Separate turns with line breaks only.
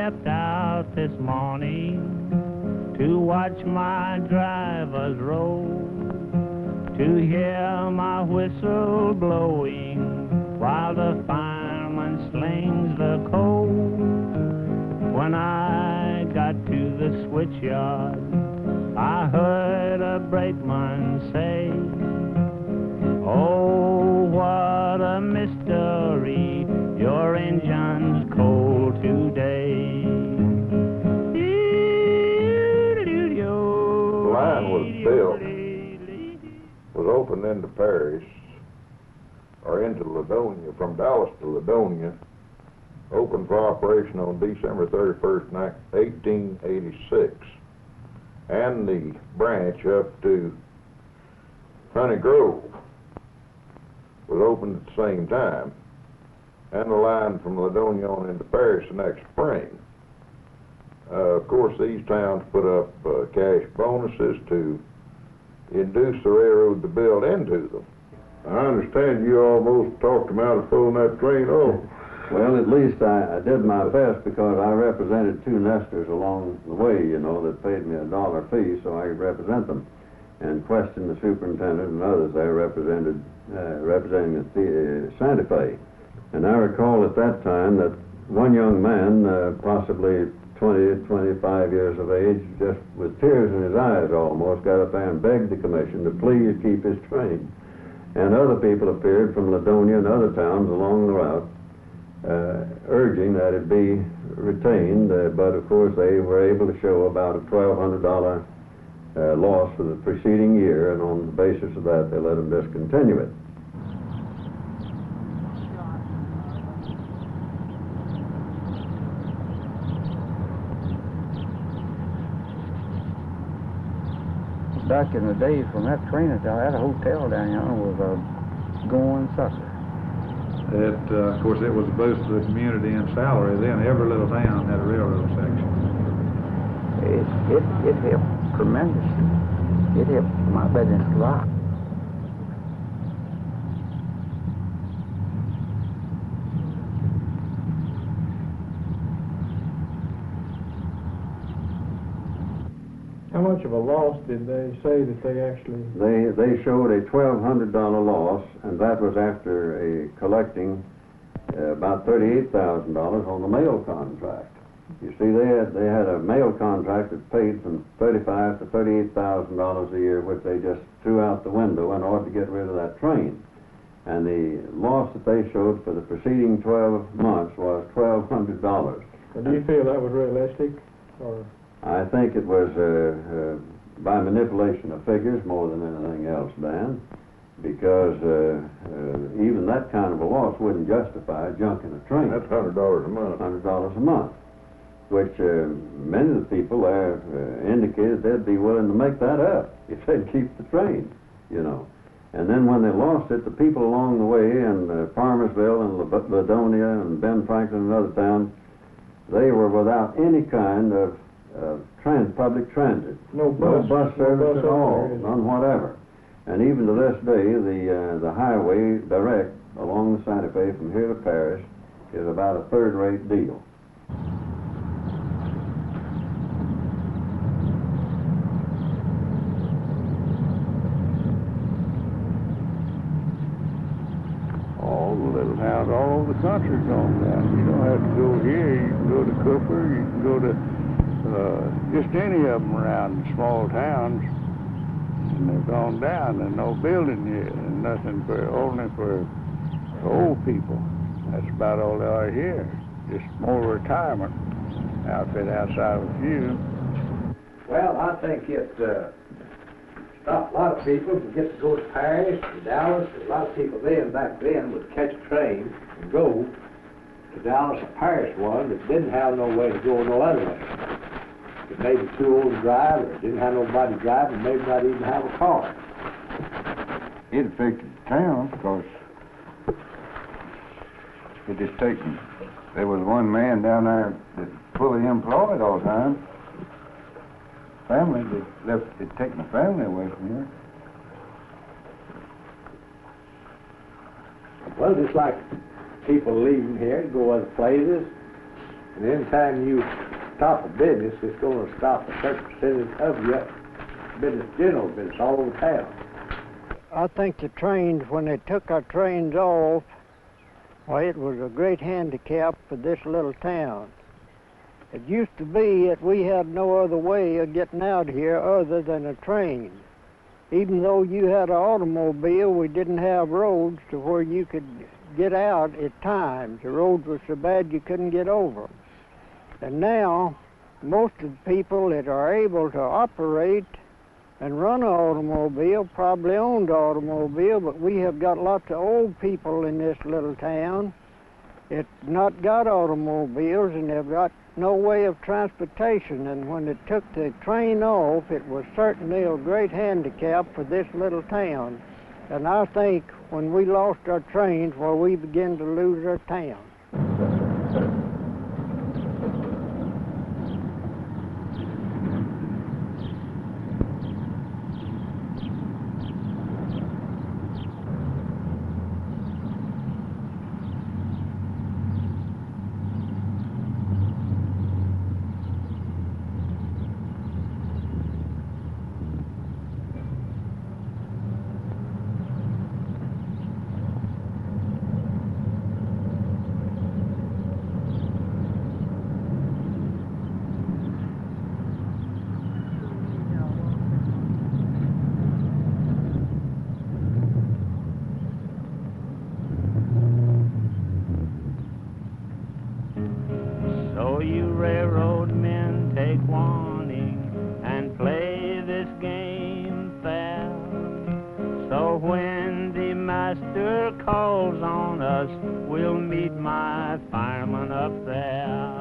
stepped out this morning to watch my drivers roll, to hear my whistle blowing while the fireman slings the coal. When I got to the switchyard, I heard a brakeman say, "Oh, what a mystery, your engine's cold today."
The line was built, was opened into Paris, or into Ladonia, from Dallas to Ladonia, opened for operation on December 31st, 1886. And the branch up to Honey Grove was opened at the same time, and the line from Ladonia on into Paris the next spring. Of course, these towns put up cash bonuses to induce the railroad to build into them. I understand you almost talked them out of pulling that train off.
Well, at least I did my best, because I represented two nesters along the way, you know, that paid me $1 fee so I could represent them, and questioned the superintendent and others there representing the Santa Fe. And I recall at that time that one young man, possibly 20, 25 years of age, just with tears in his eyes almost, got up there and begged the commission to please keep his train. And other people appeared from Ladonia and other towns along the route, urging that it be retained, but of course they were able to show about a $1,200 loss for the preceding year, and on the basis of that they let them discontinue it.
Back in the days when that train had that hotel down here was a going sucker.
Of course, it was a boost to the community in salary. Then every little town had a railroad section.
It helped tremendously. It helped my business a lot.
How much of a loss did they say that they actually...
They showed a $1,200 loss, and that was after collecting about $38,000 on the mail contract. You see, they had a mail contract that paid from $35,000 to $38,000 a year, which they just threw out the window in order to get rid of that train. And the loss that they showed for the preceding 12 months was $1,200.
Well, do you feel that was realistic, or...?
I think it was by manipulation of figures more than anything else, Dan, because even that kind of a loss wouldn't justify junking a train.
That's $100 a month.
$100 a month, which many of the people there indicated they'd be willing to make that up if they'd keep the train, you know. And then when they lost it, the people along the way in Farmersville and Ladonia and Ben Franklin and other towns, they were without any kind of public transit.
No bus
service at all, none whatever. And even to this day, the highway direct along the Santa Fe from here to Paris is about a third-rate deal.
All the little towns all over the country gone down. You don't have to go here. You can go to Cooper. You can go to just any of them around the small towns, and they've gone down. There's no building here, and nothing only for old people. That's about all they are here. Just more retirement outfit outside of a few.
Well, I think it stopped a lot of people to get to go to Paris and Dallas. A lot of people back then would catch a train and go to Dallas or Paris one that didn't have no way to go no other way. It may be too old to drive, or didn't have nobody to drive, and maybe not even have a car.
It affected the town because it just taken. There was one man down there that fully employed all the time. Family that left, it taken the family away from here.
Well, just like people leaving here to go other places, And anytime you stop a business, it's going to stop a certain percentage of your business, general business, all over town.
I think the trains, when they took our trains off, well, it was a great handicap for this little town. It used to be that we had no other way of getting out here other than a train. Even though you had an automobile, we didn't have roads to where you could get out at times. The roads were so bad you couldn't get over them. And now, most of the people that are able to operate and run an automobile probably owned an automobile, but we have got lots of old people in this little town that not got automobiles, and they've got no way of transportation. And when they took the train off, it was certainly a great handicap for this little town. And I think when we lost our trains, well, we began to lose our town.
So you railroad men take warning and play this game fair. So when the master calls on us, we'll meet my fireman up there.